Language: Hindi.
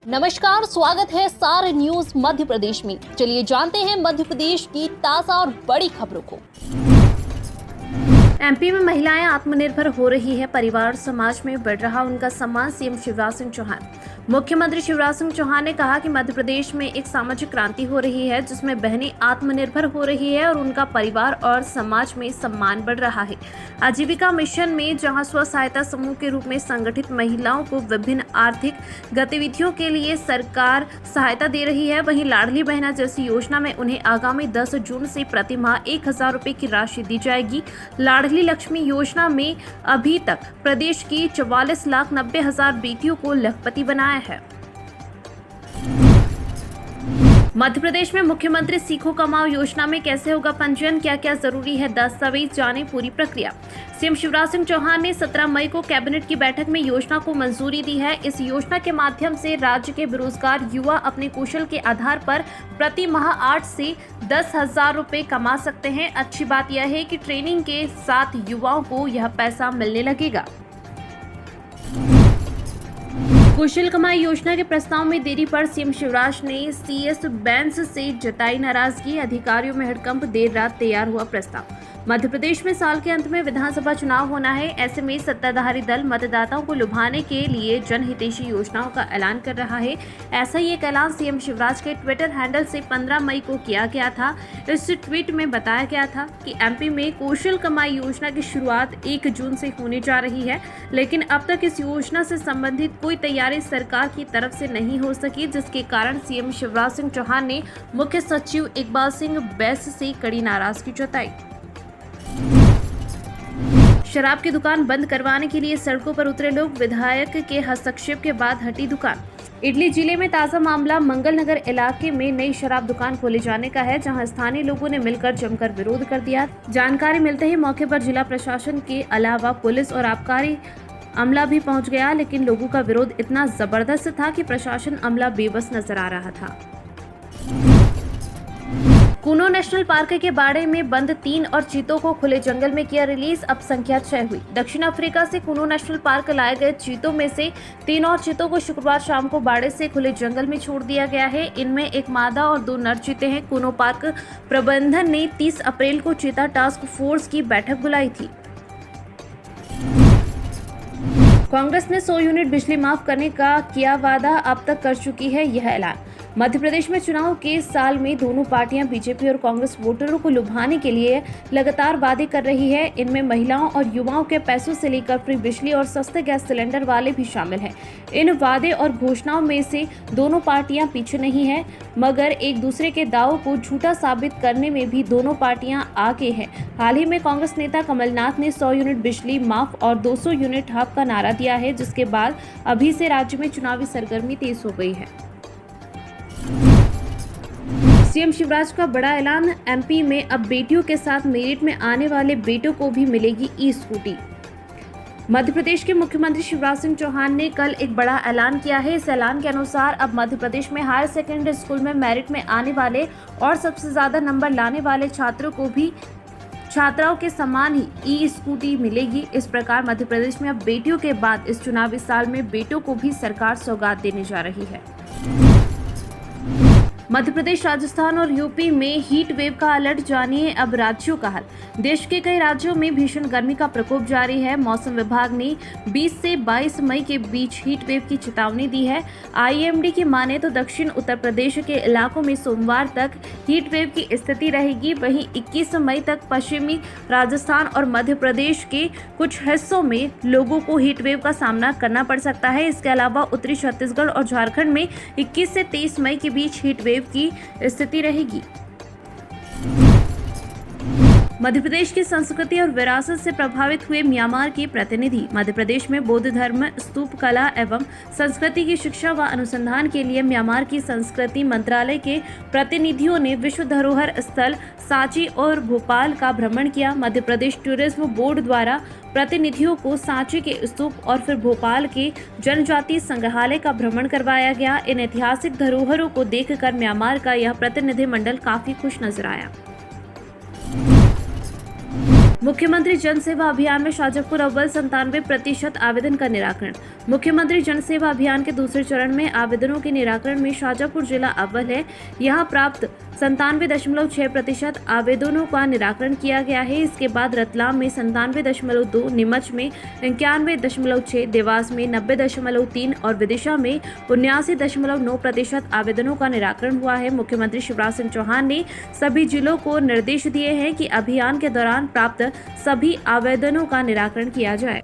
नमस्कार, स्वागत है सार न्यूज मध्य प्रदेश में। चलिए जानते हैं मध्य प्रदेश की ताजा और बड़ी खबरों को। एमपी में महिलाएं आत्मनिर्भर हो रही है, परिवार समाज में बढ़ रहा उनका सम्मान। सीएम शिवराज सिंह चौहान। मुख्यमंत्री शिवराज सिंह चौहान ने कहा कि मध्य प्रदेश में एक सामाजिक क्रांति हो रही है, जिसमें बहनें आत्मनिर्भर हो रही है और उनका परिवार और समाज में सम्मान बढ़ रहा है। आजीविका मिशन में जहां स्व सहायता समूह के रूप में संगठित महिलाओं को विभिन्न आर्थिक गतिविधियों के लिए सरकार सहायता दे रही है, वहीं लाडली बहना जैसी योजना में उन्हें आगामी 10 जून से प्रति माह 1000 रुपए की राशि दी जाएगी। लाडली लक्ष्मी योजना में अभी तक प्रदेश की 44,90,000 बेटियों को लखपति बनाया है। मध्य प्रदेश में मुख्यमंत्री सीखो कमाओ योजना में कैसे होगा पंजीयन, क्या क्या जरूरी है दस्तावेज, जाने पूरी प्रक्रिया। सीएम शिवराज सिंह चौहान ने 17 मई को कैबिनेट की बैठक में योजना को मंजूरी दी है। इस योजना के माध्यम से राज्य के बेरोजगार युवा अपने कौशल के आधार पर प्रति माह 8 से 10,000 रुपए कमा सकते हैं। अच्छी बात यह है कि ट्रेनिंग के साथ युवाओं को यह पैसा मिलने लगेगा। कौशल कमाई योजना के प्रस्ताव में देरी पर सीएम शिवराज ने सीएस बैंस से जताई नाराजगी। अधिकारियों में हड़कंप, देर रात तैयार हुआ प्रस्ताव। मध्य प्रदेश में साल के अंत में विधानसभा चुनाव होना है। ऐसे में सत्ताधारी दल मतदाताओं को लुभाने के लिए जनहितैषी योजनाओं का ऐलान कर रहा है। ऐसा ही एक ऐलान सीएम शिवराज के ट्विटर हैंडल से 15 मई को किया गया था। इस ट्वीट में बताया गया था कि एमपी में कौशल कमाई योजना की शुरुआत 1 जून से होने जा रही है, लेकिन अब तक इस योजना से संबंधित कोई तैयारी सरकार की तरफ से नहीं हो सकी, जिसके कारण सीएम शिवराज सिंह चौहान ने मुख्य सचिव इकबाल सिंह बैस से कड़ी नाराजगी जताई। शराब की दुकान बंद करवाने के लिए सड़कों पर उतरे लोग, विधायक के हस्तक्षेप के बाद हटी दुकान। इटली जिले में ताजा मामला मंगल नगर इलाके में नई शराब दुकान खोले जाने का है, जहां स्थानीय लोगों ने मिलकर जमकर विरोध कर दिया। जानकारी मिलते ही मौके पर जिला प्रशासन के अलावा पुलिस और आबकारी अमला भी पहुंच गया, लेकिन लोगों का विरोध इतना जबरदस्त था कि प्रशासन अमला बेबस नजर आ रहा था। कूनो नेशनल पार्क के बाड़े में बंद 3 और चीतों को खुले जंगल में किया रिलीज, अब संख्या 6 हुई। दक्षिण अफ्रीका से कूनो नेशनल पार्क लाए गए चीतों में से 3 और चीतों को शुक्रवार शाम को बाड़े से खुले जंगल में छोड़ दिया गया है। इनमें एक मादा और 2 नर चीते हैं। कूनो पार्क प्रबंधन ने 30 अप्रैल को चीता टास्क फोर्स की बैठक बुलाई थी। कांग्रेस ने 100 यूनिट बिजली माफ करने का किया वादा, अब तक कर चुकी है यह ऐलान। मध्य प्रदेश में चुनाव के साल में दोनों पार्टियां बीजेपी और कांग्रेस वोटरों को लुभाने के लिए लगातार वादे कर रही है। इनमें महिलाओं और युवाओं के पैसों से लेकर फ्री बिजली और सस्ते गैस सिलेंडर वाले भी शामिल हैं। इन वादे और घोषणाओं में से दोनों पार्टियां पीछे नहीं हैं, मगर एक दूसरे के दावों को झूठा साबित करने में भी दोनों पार्टियां आगे हैं। हाल ही में कांग्रेस नेता कमलनाथ ने 100 यूनिट बिजली माफ और 200 यूनिट हक का नारा दिया है, जिसके बाद अभी से राज्य में चुनावी सरगर्मी तेज हो गई है। सीएम शिवराज का बड़ा ऐलान, एमपी में अब बेटियों के साथ मेरिट में आने वाले बेटों को भी मिलेगी ई-स्कूटी। मध्य प्रदेश के मुख्यमंत्री शिवराज सिंह चौहान ने कल एक बड़ा ऐलान किया है। इस ऐलान के अनुसार अब मध्य प्रदेश में हायर सेकेंडरी स्कूल में मेरिट में आने वाले और सबसे ज्यादा नंबर लाने वाले छात्रों को भी छात्राओं के समान ही ई-स्कूटी मिलेगी। इस प्रकार मध्य प्रदेश में अब बेटियों के बाद इस चुनावी साल में बेटों को भी सरकार सौगात देने जा रही है। मध्य प्रदेश, राजस्थान और यूपी में हीट वेव का अलर्ट, जानिए अब राज्यों का हाल। देश के कई राज्यों में भीषण गर्मी का प्रकोप जारी है। मौसम विभाग ने 20 से 22 मई के बीच हीट वेव की चेतावनी दी है। आईएमडी की माने तो दक्षिण उत्तर प्रदेश के इलाकों में सोमवार तक हीट वेव की स्थिति रहेगी। वहीं 21 मई तक पश्चिमी राजस्थान और मध्य प्रदेश के कुछ हिस्सों में लोगों को हीट वेव का सामना करना पड़ सकता है। इसके अलावा उत्तरी छत्तीसगढ़ और झारखंड में 21 से 23 मई के बीच हीट वेव की स्थिति रहेगी। मध्य प्रदेश की संस्कृति और विरासत से प्रभावित हुए म्यांमार के प्रतिनिधि। मध्य प्रदेश में बौद्ध धर्म, स्तूप कला एवं संस्कृति की शिक्षा व अनुसंधान के लिए म्यांमार की संस्कृति मंत्रालय के प्रतिनिधियों ने विश्व धरोहर स्थल सांची और भोपाल का भ्रमण किया। मध्य प्रदेश टूरिज्म बोर्ड द्वारा प्रतिनिधियों को सांची के स्तूप और फिर भोपाल के जनजातीय संग्रहालय का भ्रमण करवाया गया। इन ऐतिहासिक धरोहरों को देखकर म्यांमार का यह प्रतिनिधिमंडल काफी खुश नजर आया। मुख्यमंत्री जन सेवा अभियान में शाजापुर अव्वल 97% आवेदन का निराकरण। मुख्यमंत्री जन सेवा अभियान के दूसरे चरण में आवेदनों के निराकरण में शाजापुर जिला अव्वल है। यहां प्राप्त 97.6% आवेदनों का निराकरण किया गया है। इसके बाद रतलाम में 97.2, नीमच में 91.6, देवास में 90.3 और विदिशा में 79.9% आवेदनों का निराकरण हुआ है। मुख्यमंत्री शिवराज सिंह चौहान ने सभी जिलों को निर्देश दिए हैं कि अभियान के दौरान प्राप्त सभी आवेदनों का निराकरण किया जाए।